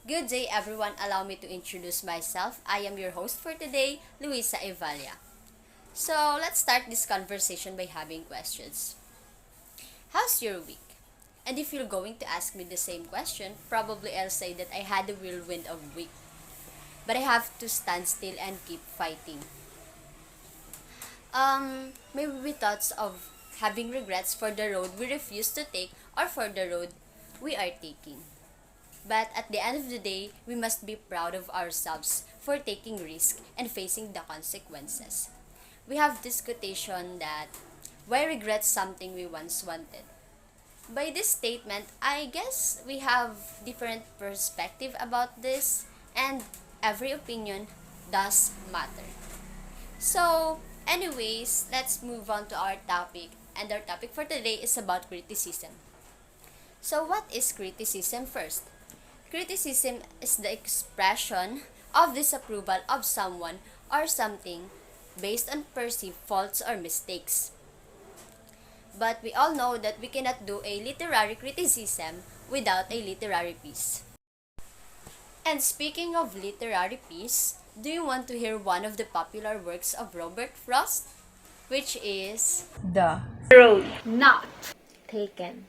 Good day everyone, allow me to introduce myself. I am your host for today, Luisa Evalia. So let's start this conversation by having questions. How's your week? And if you're going to ask me the same question, probably I'll say that I had a whirlwind of week. But I have to stand still and keep fighting. Maybe we thoughts of having regrets for the road we refuse to take or for the road we are taking. But at the end of the day, we must be proud of ourselves for taking risk and facing the consequences. We have this quotation that why regret something we once wanted? By this statement, I guess we have different perspective about this and every opinion does matter. So, anyways, let's move on to our topic. And our topic for today is about criticism. So, what is criticism first? Criticism is the expression of disapproval of someone or something based on perceived faults or mistakes. But we all know that we cannot do a literary criticism without a literary piece. And speaking of literary piece, do you want to hear one of the popular works of Robert Frost? Which is The Road not Taken.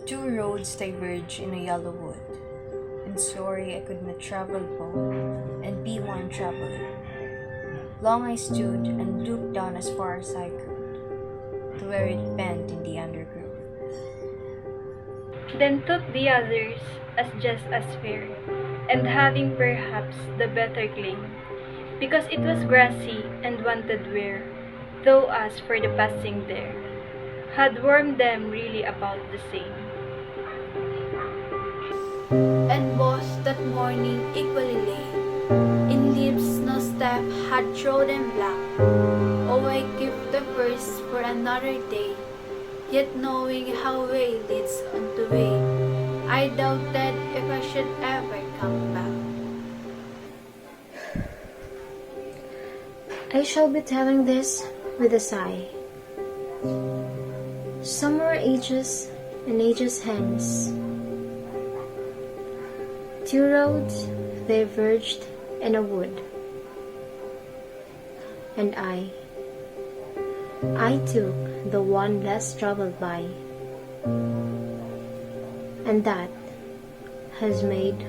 Two roads diverge in a yellow wood, and sorry I could not travel both, and be one traveler. Long I stood and looked down as far as I could, to where it bent in the undergrowth. then took the others as just as fair, and having perhaps the better claim, because it was grassy and wanted wear, though as for the passing there, had warmed them really about the same. And both that morning equally lay. In lips no step had trodden black. Oh, I keep the first for another day. Yet knowing how way leads unto way, I doubted if I should ever come back. I shall be telling this with a sigh. Summer ages and ages hence. Two roads diverged in a wood. And I took the one less traveled by. And that has made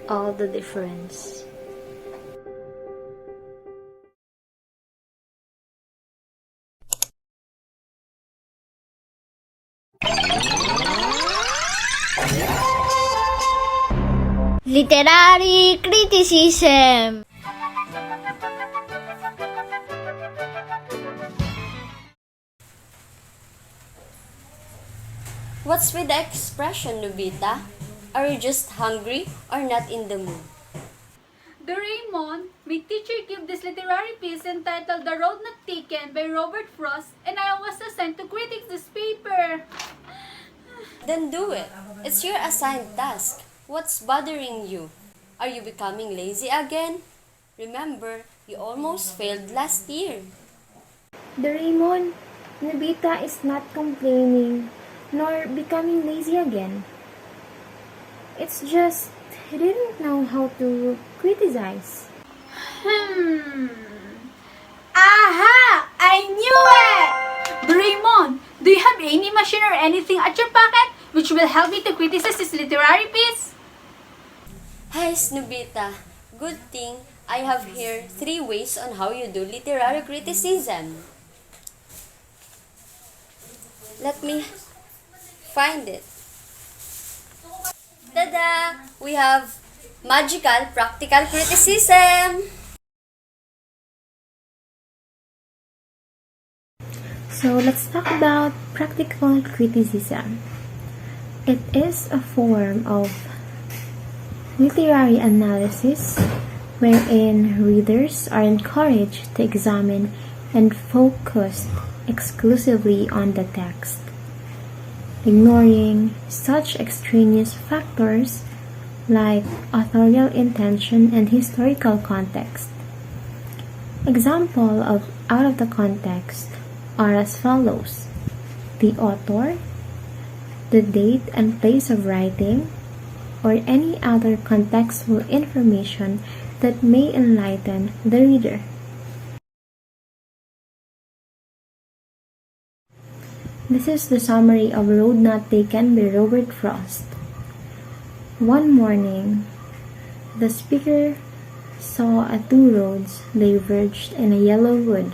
all the difference. Literary criticism. what's with the expression, Nubita? Are you just hungry or not in the mood? Doraemon, my teacher gave this literary piece entitled The Road Not Taken by Robert Frost, and I was assigned to critique this paper. Then do it. It's your assigned task. What's bothering you? Are you becoming lazy again? Remember, you almost failed last year. Doraemon, Nobita is not complaining nor becoming lazy again. It's just he didn't know how to criticize. Aha! I knew it! Doraemon, do you have any machine or anything at your pocket which will help me to criticize this literary piece? Hi, Snubita. Good thing I have here 3 ways on how you do literary criticism. Let me find it. Tada! We have magical practical criticism. So let's talk about practical criticism. It is a form of literary analysis wherein readers are encouraged to examine and focus exclusively on the text, ignoring such extraneous factors like authorial intention and historical context. Example of out of the context are as follows: the author, the date and place of writing, or any other contextual information that may enlighten the reader. This is the summary of Road Not Taken by Robert Frost. One morning, the speaker saw two roads diverged in a yellow wood,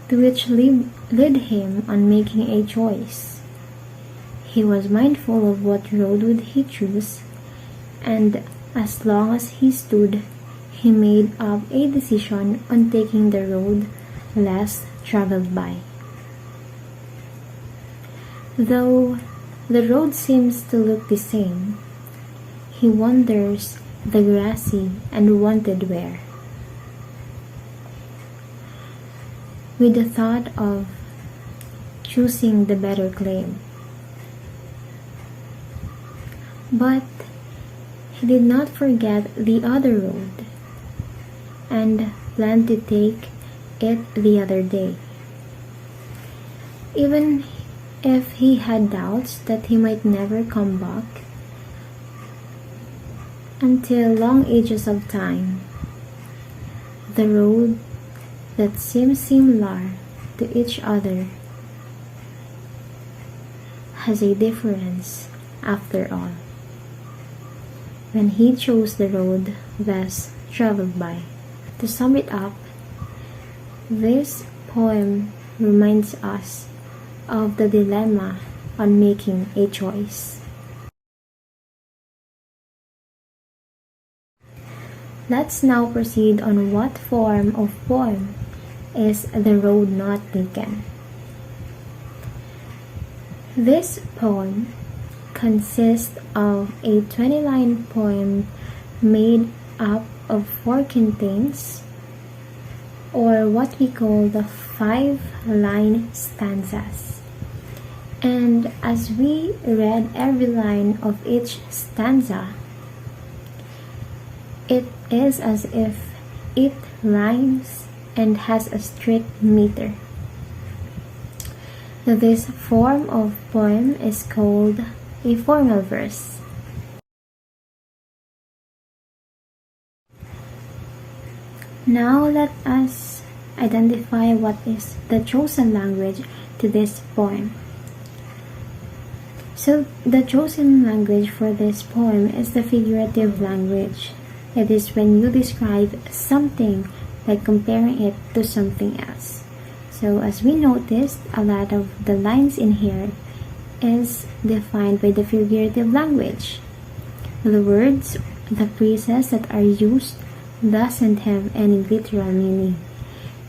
to which led him on making a choice. He was mindful of what road would he choose, and as long as he stood, he made up a decision on taking the road less traveled by. Though the road seems to look the same, he wanders the grassy and wanted where, with the thought of choosing the better claim. But he did not forget the other road and planned to take it the other day. Even if he had doubts that he might never come back, until long ages of time, the road that seems similar to each other has a difference after all. When he chose the road less traveled by. To sum it up, this poem reminds us of the dilemma on making a choice. Let's now proceed on what form of poem is The Road Not Taken. This poem consists of a 20-line poem made up of 4 cantains, or what we call the 5-line stanzas. And as we read every line of each stanza, it is as if it rhymes and has a strict meter. This form of poem is called a formal verse. Now let us identify what is the chosen language to this poem. So the chosen language for this poem is the figurative language. It is when you describe something by comparing it to something else. So as we noticed, a lot of the lines in here is defined by the figurative language. The words, the phrases that are used doesn't have any literal meaning,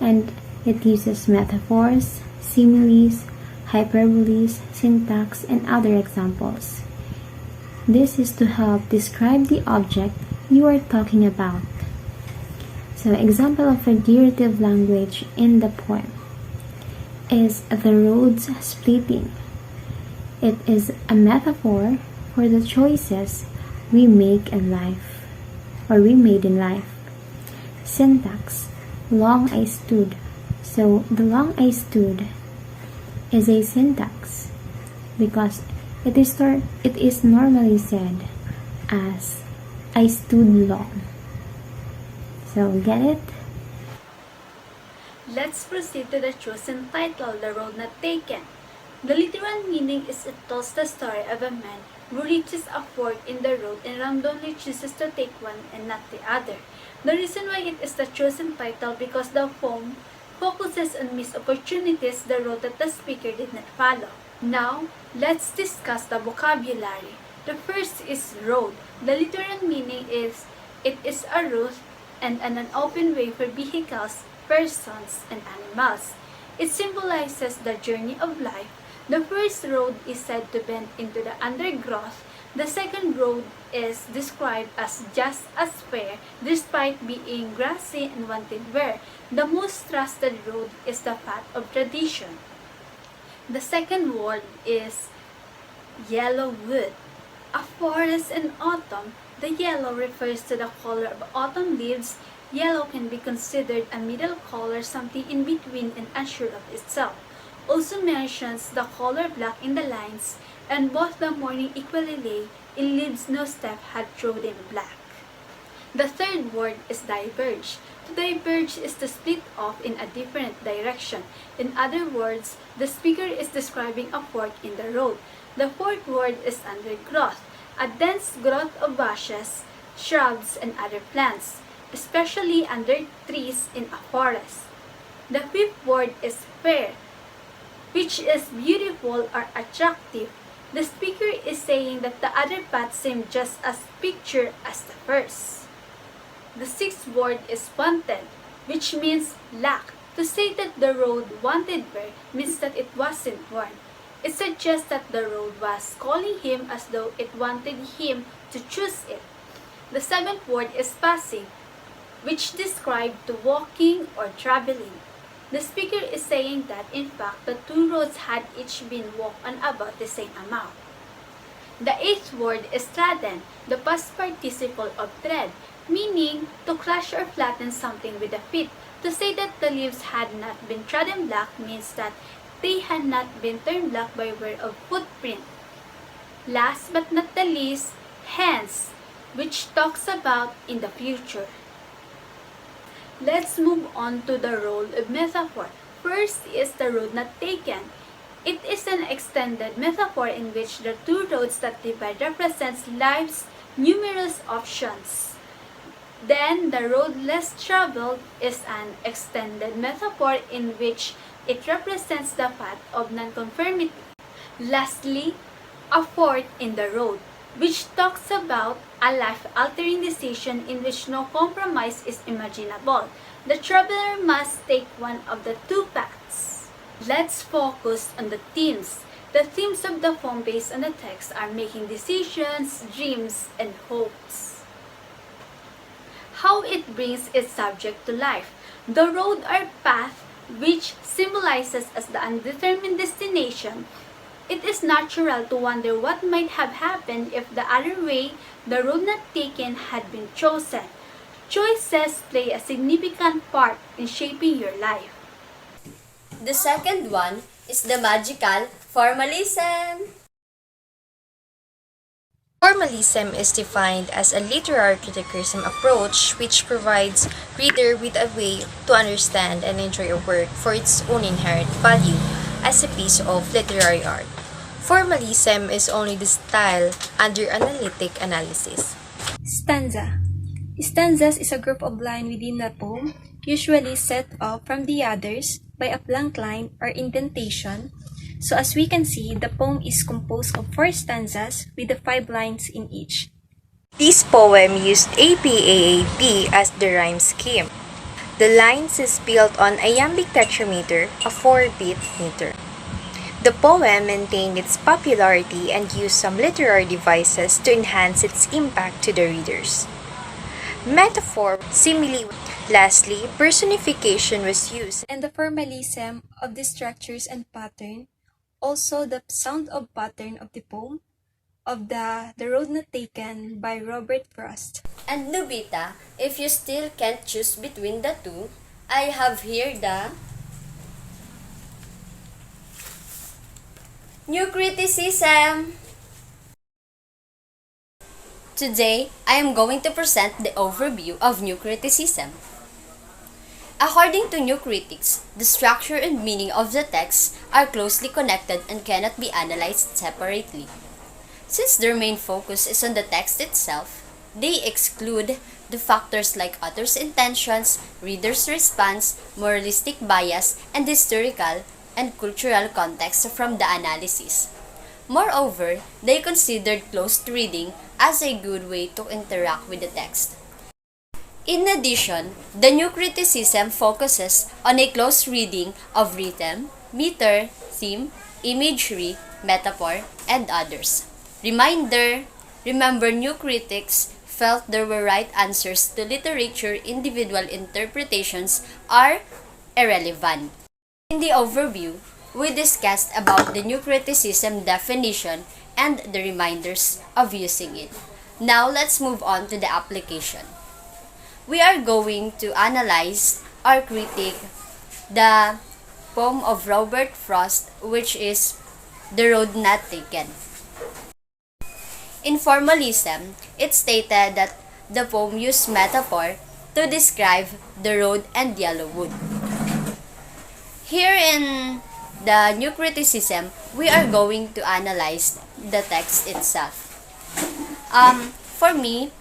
and it uses metaphors, similes, hyperboles, syntax, and other examples. This is to help describe the object you are talking about. So, example of figurative language in the poem is the roads splitting. It is a metaphor for the choices we make in life, or we made in life. Syntax, long I stood. So the long I stood is a syntax because it is normally said as I stood long. So get it? Let's proceed to the chosen title, The Road Not Taken. The literal meaning is it tells the story of a man who reaches a fork in the road and randomly chooses to take one and not the other. The reason why it is the chosen title because the poem focuses on missed opportunities, the road that the speaker did not follow. Now, let's discuss the vocabulary. The first is road. The literal meaning is it is a route and an open way for vehicles, persons, and animals. It symbolizes the journey of life. The first road is said to bend into the undergrowth. The second road is described as just as fair despite being grassy and wanted wear. The most trusted road is the path of tradition. The second word is yellow wood. A forest in autumn. The yellow refers to the color of autumn leaves. Yellow can be considered a middle color, something in between and unsure of itself. also mentions the color black in the lines, and both the morning equally lay in leaves no step had trodden black. The third word is diverge. To diverge is to split off in a different direction. In other words, the speaker is describing a fork in the road. The fourth word is undergrowth, a dense growth of bushes, shrubs, and other plants, especially under trees in a forest. The fifth word is fair, which is beautiful or attractive. The speaker is saying that the other path seemed just as pictured as the first. The sixth word is wanted, which means lack. To say that the road wanted her means that it wasn't worn. It suggests that the road was calling him as though it wanted him to choose it. The seventh word is passing, which describes to walking or traveling. The speaker is saying that in fact the two roads had each been walked on about the same amount. The eighth word is trodden, the past participle of tread, meaning to crush or flatten something with the feet. To say that the leaves had not been trodden black means that they had not been turned black by way of footprint. Last but not the least, hence, which talks about in the future. Let's move on to the role of metaphor. First is the road not taken. It is an extended metaphor in which the two roads that divide represents life's numerous options. Then, the road less traveled is an extended metaphor in which it represents the path of nonconformity. Lastly, a fork in the road, which talks about a life-altering decision in which no compromise is imaginable. The traveler must take one of the two paths. Let's focus on the themes. The themes of the poem based on the text are making decisions, dreams, and hopes. How it brings its subject to life. The road or path, which symbolizes as the undetermined destination. It is natural to wonder what might have happened if the other way, the road not taken, had been chosen. Choices play a significant part in shaping your life. The second one is the magical formalism. Formalism is defined as a literary criticism approach which provides reader with a way to understand and enjoy a work for its own inherent value as a piece of literary art. Formalism is only the style under analytic analysis. Stanza. Stanzas is a group of lines within a poem, usually set off from the others by a blank line or indentation. So as we can see, the poem is composed of 4 stanzas with the 5 lines in each. This poem used APAAP as the rhyme scheme. The lines is built on iambic tetrameter, a 4-beat meter. The poem maintained its popularity and used some literary devices to enhance its impact to the readers. Metaphor, simile. Lastly, personification was used. And the formalism of the structures and pattern, also the sound of pattern of the poem, of the Road Not Taken by Robert Frost. And Nobita, if you still can't choose between the two, I have here the new criticism. Today, I am going to present the overview of new criticism. According to new critics, the structure and meaning of the text are closely connected and cannot be analyzed separately. Since their main focus is on the text itself, they exclude the factors like author's intentions, reader's response, moralistic bias, and historical and cultural context from the analysis. Moreover, they considered closed reading as a good way to interact with the text. In addition, the new criticism focuses on a close reading of rhythm, meter, theme, imagery, metaphor, and others. Remember new critics felt there were right answers to literature, individual interpretations are irrelevant. In the overview, we discussed about the new criticism definition and the reminders of using it. Now let's move on to the application. We are going to analyze or critique the poem of Robert Frost, which is The Road Not Taken. In Formalism, it stated that the poem used metaphor to describe the road and yellow wood. Here in the New Criticism, we are going to analyze the text itself. For me,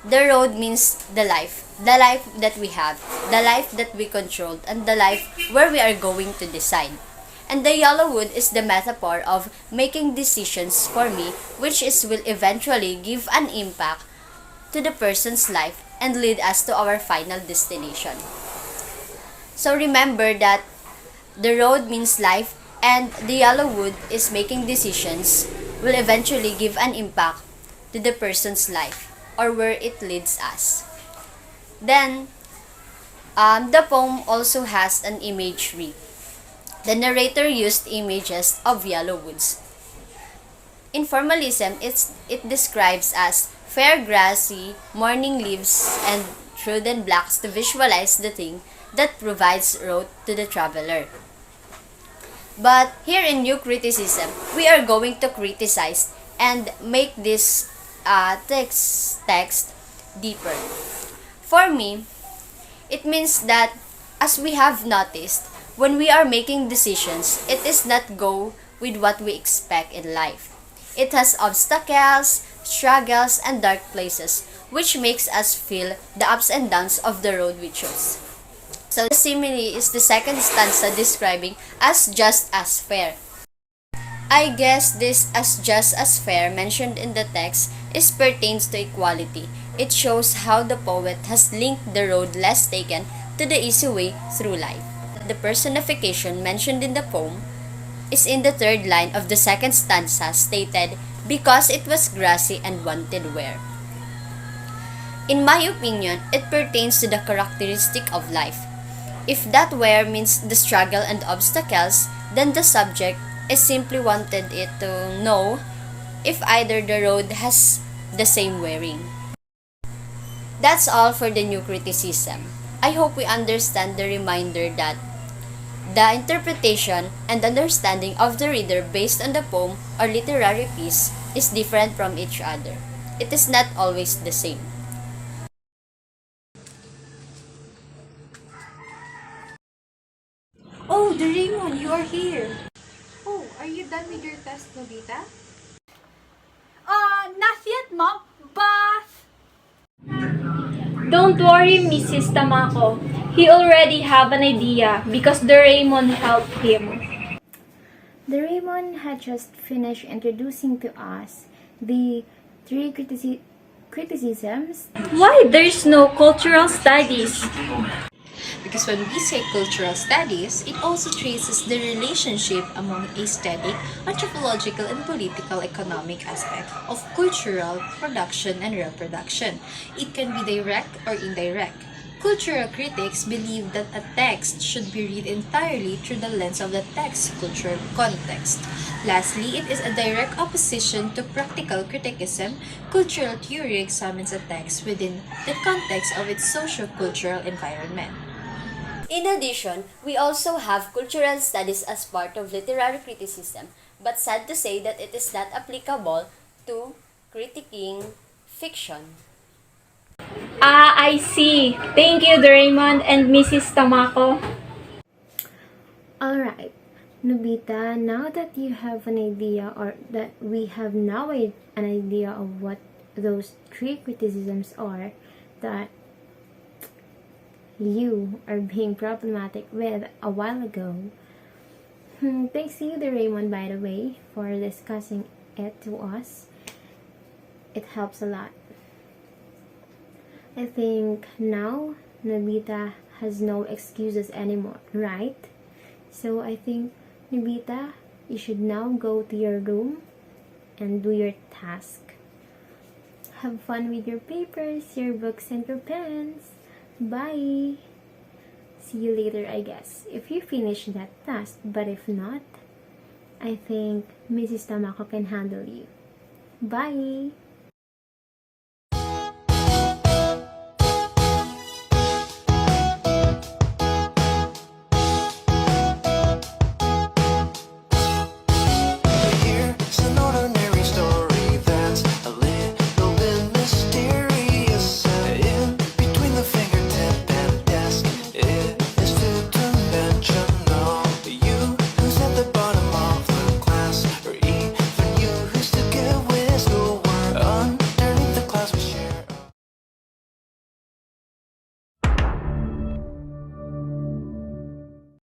the road means the life that we have, the life that we controlled, and the life where we are going to decide. And the yellow wood is the metaphor of making decisions for me, which will eventually give an impact to the person's life and lead us to our final destination. So remember that the road means life, and the yellow wood is making decisions will eventually give an impact to the person's life or where it leads us. Then, the poem also has an imagery. The narrator used images of yellow woods. In Formalism, it describes as fair grassy, morning leaves, and trodden blocks to visualize the thing that provides road to the traveler. But here in New Criticism, we are going to criticize and make this text deeper. For me, it means that, as we have noticed, when we are making decisions, it is not go with what we expect in life. It has obstacles, struggles, and dark places, which makes us feel the ups and downs of the road we chose. So the simile is the second stanza describing as just as fair. I guess this as just as fair mentioned in the text is pertains to equality. It shows how the poet has linked the road less taken to the easy way through life. The personification mentioned in the poem is in the third line of the second stanza stated, because it was grassy and wanted wear. In my opinion, it pertains to the characteristic of life. If that wear means the struggle and obstacles, then the subject is simply wanted it to know if either the road has the same wearing. That's all for the New Criticism. I hope we understand the reminder that the interpretation and understanding of the reader based on the poem or literary piece is different from each other. It is not always the same. Oh, Doraemon, you are here. Oh, are you done with your test, Nobita? Not yet, Mom, but... Don't worry, Mrs. Tamako. He already have an idea because Doraemon helped him. Doraemon had just finished introducing to us the three criticisms. Why there's no cultural studies? Because when we say cultural studies, it also traces the relationship among aesthetic, anthropological, and political economic aspect of cultural production and reproduction. It can be direct or indirect. Cultural critics believe that a text should be read entirely through the lens of the text's cultural context. Lastly, it is a direct opposition to practical criticism. Cultural theory examines a text within the context of its socio-cultural environment. In addition, we also have cultural studies as part of literary criticism, but sad to say that it is not applicable to critiquing fiction. I see. Thank you, Doraemon and Mrs. Tamako. Alright, Nobita, now that you have an idea, or that we have now an idea of what those three criticisms are that you are being problematic with a while ago. Thanks to you, Doraemon, by the way, for discussing it to us. It helps a lot. I think now Nobita has no excuses anymore, right? So I think, Nobita, you should now go to your room and do your task. Have fun with your papers, your books, and your pens. Bye! See you later, I guess, if you finish that task. But if not, I think Mrs. Tamako can handle you. Bye!